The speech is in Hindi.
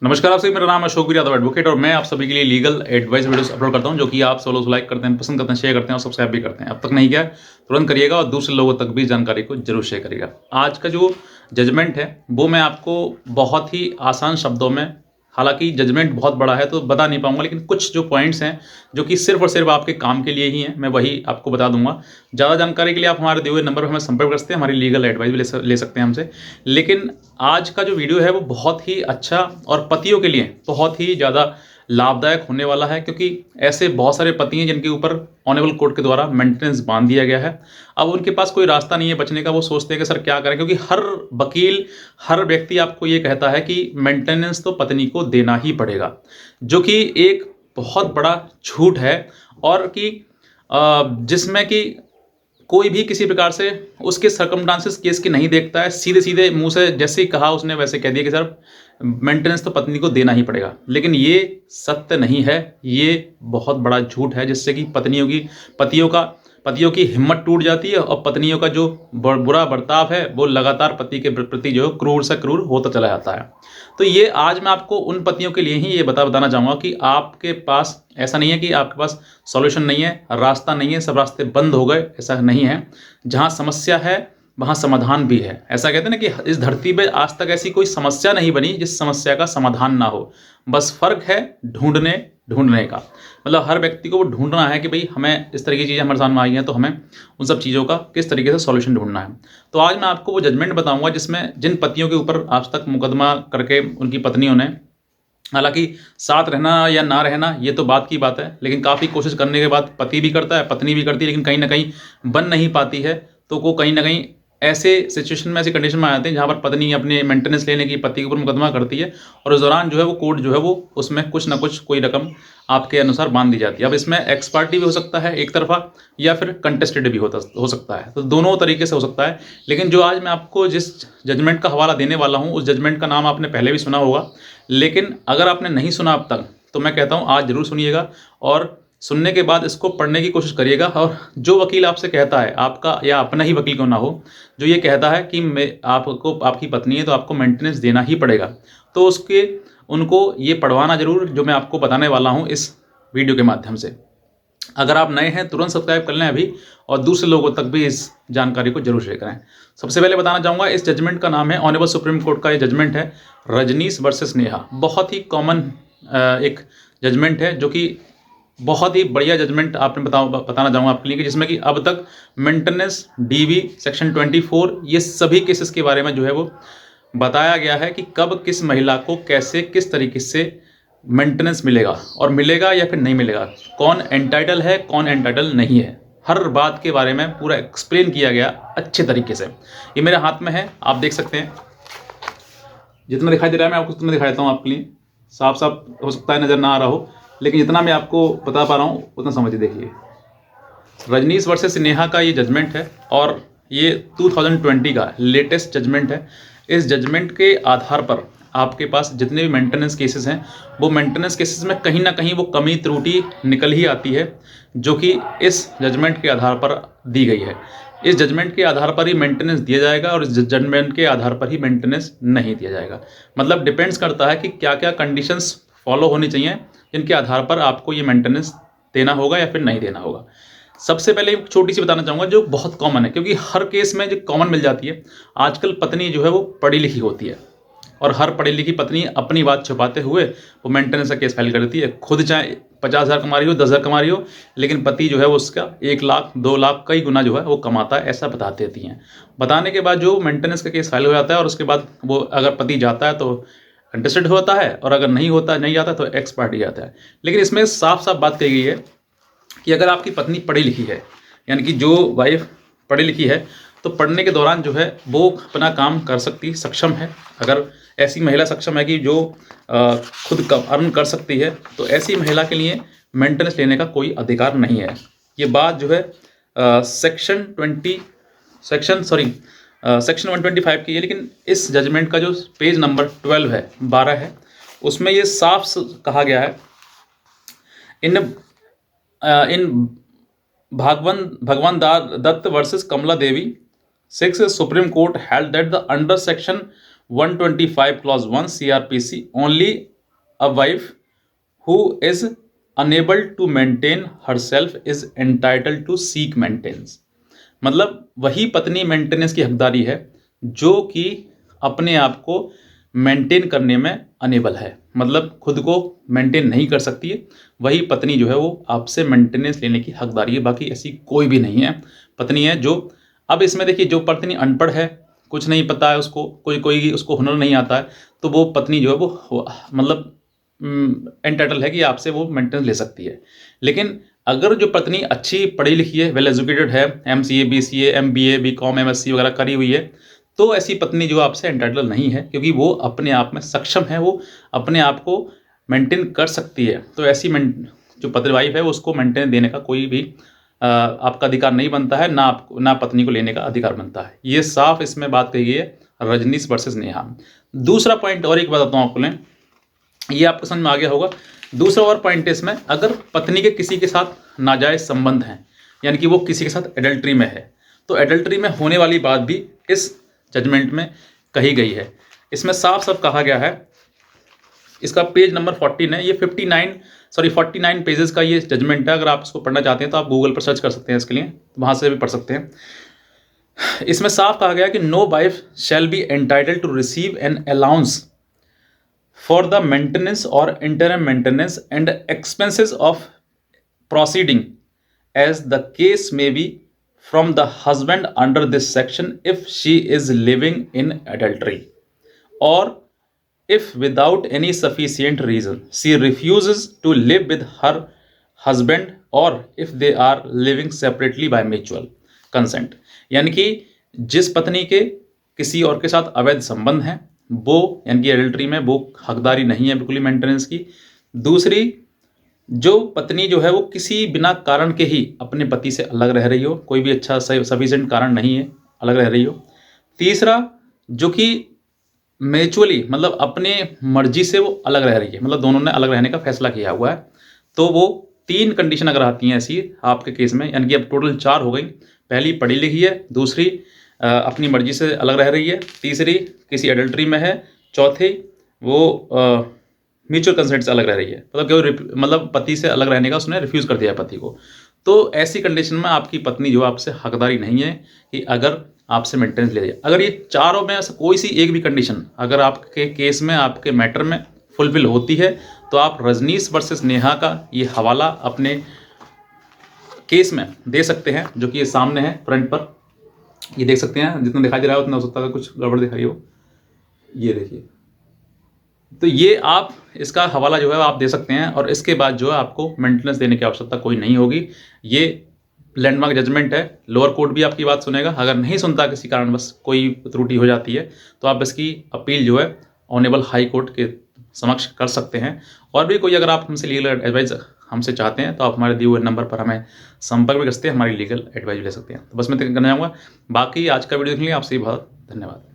नमस्कार आप सभी, मेरा नाम है अशोक वीर यादव एडवोकेट और मैं आप सभी के लिए लीगल एडवाइस वीडियोस अपलोड करता हूं जो कि आप सब लोग लाइक करते हैं, पसंद करते हैं, शेयर करते हैं और सब्सक्राइब भी करते हैं। अब तक नहीं किया है तुरंत करिएगा और दूसरे लोगों तक भी जानकारी को जरूर शेयर करिएगा। आज का जो जजमेंट है वो मैं आपको बहुत ही आसान शब्दों में, हालांकि जजमेंट बहुत बड़ा है तो बता नहीं पाऊंगा, लेकिन कुछ जो पॉइंट्स हैं जो कि सिर्फ और सिर्फ आपके काम के लिए ही हैं, मैं वही आपको बता दूंगा। ज़्यादा जानकारी के लिए आप हमारे दिए हुए नंबर पर हमें संपर्क कर सकते हैं, हमारी लीगल एडवाइस भी ले सकते हैं हमसे। लेकिन आज का जो वीडियो है वो बहुत ही अच्छा और पतियों के लिए बहुत ही ज़्यादा लाभदायक होने वाला है, क्योंकि ऐसे बहुत सारे पति हैं जिनके ऊपर ऑनरेबल कोर्ट के द्वारा मेंटेनेंस बांध दिया गया है। अब उनके पास कोई रास्ता नहीं है बचने का। वो सोचते हैं कि सर क्या करें, क्योंकि हर वकील, हर व्यक्ति आपको ये कहता है कि मेंटेनेंस तो पत्नी को देना ही पड़ेगा, जो कि एक बहुत बड़ा झूठ है। और कि जिसमें कि कोई भी किसी प्रकार से उसके सर्कमस्टांसेस केस की नहीं देखता है, सीधे सीधे मुंह से जैसे ही कहा उसने वैसे कह दिया कि सर मेंटेनेंस तो पत्नी को देना ही पड़ेगा। लेकिन ये सत्य नहीं है, ये बहुत बड़ा झूठ है, जिससे कि पतियों की हिम्मत टूट जाती है और पत्नियों का जो बुरा बर्ताव है वो लगातार पति के प्रति जो है क्रूर से क्रूर होता चला जाता है। तो ये आज मैं आपको उन पतियों के लिए ही ये बताना चाहूँगा कि आपके पास ऐसा नहीं है कि आपके पास सॉल्यूशन नहीं है, रास्ता नहीं है, सब रास्ते बंद हो गए, ऐसा नहीं है। जहाँ समस्या है वहाँ समाधान भी है। ऐसा कहते हैं ना कि इस धरती पे आज तक ऐसी कोई समस्या नहीं बनी जिस समस्या का समाधान ना हो। बस फर्क है ढूंढने का। मतलब हर व्यक्ति को वो ढूंढना है कि भाई हमें इस तरह की चीज़ें हमारे सामने आई हैं तो हमें उन सब चीज़ों का किस तरीके से सॉल्यूशन ढूंढना है। तो आज मैं आपको वो जजमेंट बताऊंगा जिसमें जिन पतियों के ऊपर आज तक मुकदमा करके उनकी पत्नियों ने, हालांकि साथ रहना या ना रहना ये तो बात की बात है, लेकिन काफ़ी कोशिश करने के बाद पति भी करता है, पत्नी भी करती है, लेकिन कहीं ना कहीं बन नहीं पाती है। तो वो कहीं ना कहीं ऐसे सिचुएशन में, ऐसी कंडीशन में आ जाते हैं जहाँ पर पत्नी अपने मेंटेनेंस लेने की पति के ऊपर मुकदमा करती है और उस दौरान जो है वो कोर्ट जो है वो उसमें कुछ ना कुछ कोई रकम आपके अनुसार बांध दी जाती है। अब इसमें एक्सपर्टी भी हो सकता है एक तरफा, या फिर कंटेस्टेड भी हो सकता है, तो दोनों तरीके से हो सकता है। लेकिन जो आज मैं आपको जिस जजमेंट का हवाला देने वाला हूँ उस जजमेंट का नाम आपने पहले भी सुना होगा, लेकिन अगर आपने नहीं सुना अब तक तो मैं कहता हूँ आज जरूर सुनिएगा और सुनने के बाद इसको पढ़ने की कोशिश करिएगा। और जो वकील आपसे कहता है, आपका या अपना ही वकील क्यों ना हो, जो ये कहता है कि मैं आपको, आपकी पत्नी है तो आपको मेंटेनेंस देना ही पड़ेगा, तो उनको ये पढ़वाना जरूर, जो मैं आपको बताने वाला हूँ इस वीडियो के माध्यम से। अगर आप नए हैं तुरंत सब्सक्राइब कर लें अभी, और दूसरे लोगों तक भी इस जानकारी को जरूर शेयर करें। सबसे पहले बताना चाहूँगा, इस जजमेंट का नाम है, ऑनरेबल सुप्रीम कोर्ट का ये जजमेंट है रजनीश वर्सेस नेहा। बहुत ही कॉमन एक जजमेंट है, जो कि बहुत ही बढ़िया जजमेंट आपने बताना चाहूँगा आपके लिए, कि जिसमें कि अब तक मेंटेनेंस, डीवी, सेक्शन 24, ये सभी केसेस के बारे में जो है वो बताया गया है कि कब किस महिला को कैसे किस तरीके से मेंटेनेंस मिलेगा, और मिलेगा या फिर नहीं मिलेगा, कौन एंटाइटल है कौन एंटाइटल नहीं है, हर बात के बारे में पूरा एक्सप्लेन किया गया अच्छे तरीके से। ये मेरे हाथ में है, आप देख सकते हैं। जितना दिखाई दे रहा है मैं आपको उतना दिखा देता हूँ आपके लिए। साफ साफ हो सकता है नज़र ना आ रहा हो, लेकिन जितना मैं आपको बता पा रहा हूँ उतना समझिए। देखिए, रजनीश वर्सेस नेहा का ये जजमेंट है और ये 2020 का लेटेस्ट जजमेंट है। इस जजमेंट के आधार पर आपके पास जितने भी मेंटेनेंस केसेस हैं, वो मेंटेनेंस केसेस में कहीं ना कहीं वो कमी त्रुटि निकल ही आती है, जो कि इस जजमेंट के आधार पर दी गई है। इस जजमेंट के आधार पर ही मेंटेनेंस दिया जाएगा और इस जजमेंट के आधार पर ही मेंटेनेंस नहीं दिया जाएगा। मतलब डिपेंड्स करता है कि क्या क्या कंडीशंस फॉलो होनी चाहिए जिनके आधार पर आपको ये मेंटेनेंस देना होगा या फिर नहीं देना होगा। सबसे पहले एक छोटी सी बताना चाहूँगा जो बहुत कॉमन है, क्योंकि हर केस में जो कॉमन मिल जाती है। आजकल पत्नी जो है वो पढ़ी लिखी होती है, और हर पढ़ी लिखी पत्नी अपनी बात छुपाते हुए वो मेंटेनेंस का केस फाइल करती है। खुद चाहे 50,000 कमा रही हो, 10,000 कमा रही हो, लेकिन पति जो है वो उसका 1 लाख 2 लाख कई गुना जो है वो कमाता है, ऐसा बता देती हैं। बताने के बाद जो मेंटेनेंस का केस फाइल हो जाता है, और उसके बाद वो अगर पति जाता है तो कंटेस्टेड होता है, और अगर नहीं जाता तो एक्स पार्टी जाता है। लेकिन इसमें साफ साफ बात कही गई है कि अगर आपकी पत्नी पढ़ी लिखी है, यानी कि जो वाइफ पढ़ी लिखी है, तो पढ़ने के दौरान जो है वो अपना काम कर सकती, सक्षम है। अगर ऐसी महिला सक्षम है कि जो खुद अर्न कर सकती है, तो ऐसी महिला के लिए मेंटेनेंस लेने का कोई अधिकार नहीं है। ये बात जो है सेक्शन 125 की है। लेकिन इस जजमेंट का जो पेज नंबर 12 है, उसमें ये साफ कहा गया है, in Bhagwan Dutt versus Kamla Devi 6 supreme court held that the under section 125 clause 1 CRPC, only a wife who is unable to maintain herself is entitled to seek maintenance। मतलब वही पत्नी मेंटेनेंस की हकदारी है जो कि अपने आप को मेंटेन करने में अनेबल है, मतलब खुद को मेंटेन नहीं कर सकती है, वही पत्नी जो है वो आपसे मेंटेनेंस लेने की हकदारी है। बाकी ऐसी कोई भी नहीं है पत्नी है जो, अब इसमें देखिए जो पत्नी अनपढ़ है, कुछ नहीं पता है उसको, कोई उसको हुनर नहीं आता है, तो वो पत्नी जो है वो मतलब एंटाइटल है कि आपसे वो मेंटेनेंस ले सकती है। लेकिन अगर जो पत्नी अच्छी पढ़ी लिखी है, वेल एजुकेटेड है, MCA BCA MBA BCom MSc वगैरह करी हुई है, तो ऐसी पत्नी जो आपसे एंटाइटल नहीं है, क्योंकि वो अपने आप में सक्षम है, वो अपने आप को मेंटेन कर सकती है। तो ऐसी जो पत्नी वाइफ है उसको मेंटेन देने का कोई भी आपका अधिकार नहीं बनता है, ना पत्नी को लेने का अधिकार बनता है। ये साफ इसमें बात कही गई है रजनीश वर्सेस नेहा। दूसरा पॉइंट और एक बताता हूँ आपको, लें ये आपको समझ में आ गया होगा। दूसरा और पॉइंट इसमें, अगर पत्नी के किसी के साथ नाजायज संबंध हैं, यानी कि वो किसी के साथ एडल्ट्री में है, तो एडल्ट्री में होने वाली बात भी इस जजमेंट में कही गई है। इसमें साफ साफ कहा गया है, इसका पेज नंबर 14 है, ये 49 पेजेस का ये जजमेंट है। अगर आप इसको पढ़ना चाहते हैं तो आप गूगल पर सर्च कर सकते हैं, इसके लिए वहाँ से भी पढ़ सकते हैं। इसमें साफ कहा गया कि no wife shall be entitled to receive an allowance for the maintenance or interim maintenance and expenses of proceeding as the case may be from the husband under this section if she is living in adultery, or if without any sufficient reason she refuses to live with her husband, or if they are living separately by mutual consent। यानी कि जिस पत्नी के किसी और के साथ अवैध संबंध हैं, वो यानी कि एडल्ट्री में, वो हकदारी नहीं है बिल्कुल ही मेंटेनेंस की। दूसरी, जो पत्नी जो है वो किसी बिना कारण के ही अपने पति से अलग रह रही हो, कोई भी अच्छा सफिशिएंट कारण नहीं है, अलग रह रही हो। तीसरा, जो कि म्यूचुअली मतलब अपने मर्जी से वो अलग रह रही है, मतलब दोनों ने अलग रहने का फैसला किया हुआ है, तो वो 3 कंडीशन अगर आती हैं ऐसी आपके केस में, यानी कि अब टोटल 4 हो गई। पहली, पढ़ी लिखी है। दूसरी, अपनी मर्जी से अलग रह रही है। तीसरी, किसी एडल्ट्री में है। चौथी, वो म्यूचुअल कंसेंट से अलग रह रही है, मतलब पति से अलग रहने का उसने रिफ्यूज़ कर दिया है पति को। तो ऐसी कंडीशन में आपकी पत्नी जो आपसे हकदारी नहीं है कि अगर आपसे मेंटेनेंस ले जाए। अगर ये चारों में से कोई सी एक भी कंडीशन अगर आपके केस में, आपके मैटर में फुलफिल होती है, तो आप रजनीश वर्सेस नेहा का ये हवाला अपने केस में दे सकते हैं, जो कि ये सामने है फ्रंट पर, ये देख सकते हैं। जितना दिखाई दे रहा है उतना हो सकता है कुछ गड़बड़ दिखाई हो, ये देखिए। तो ये आप इसका हवाला जो है आप दे सकते हैं, और इसके बाद जो है आपको मेंटेनेंस देने की आवश्यकता कोई नहीं होगी। ये लैंडमार्क जजमेंट है। लोअर कोर्ट भी आपकी बात सुनेगा। अगर नहीं सुनता, किसी कारण बस कोई त्रुटि हो जाती है, तो आप इसकी अपील जो है ऑनरेबल हाई कोर्ट के समक्ष कर सकते हैं। और भी कोई अगर आप हमसे लीगल एडवाइस हमसे चाहते हैं, तो आप हमारे दिए हुए नंबर पर हमें संपर्क भी कर सकते हैं, हमारी लीगल एडवाइस ले सकते हैं। तो बस मैं कहना चाहूँगा, बाकी आज का वीडियो देखने के लिए आपसे बहुत धन्यवाद।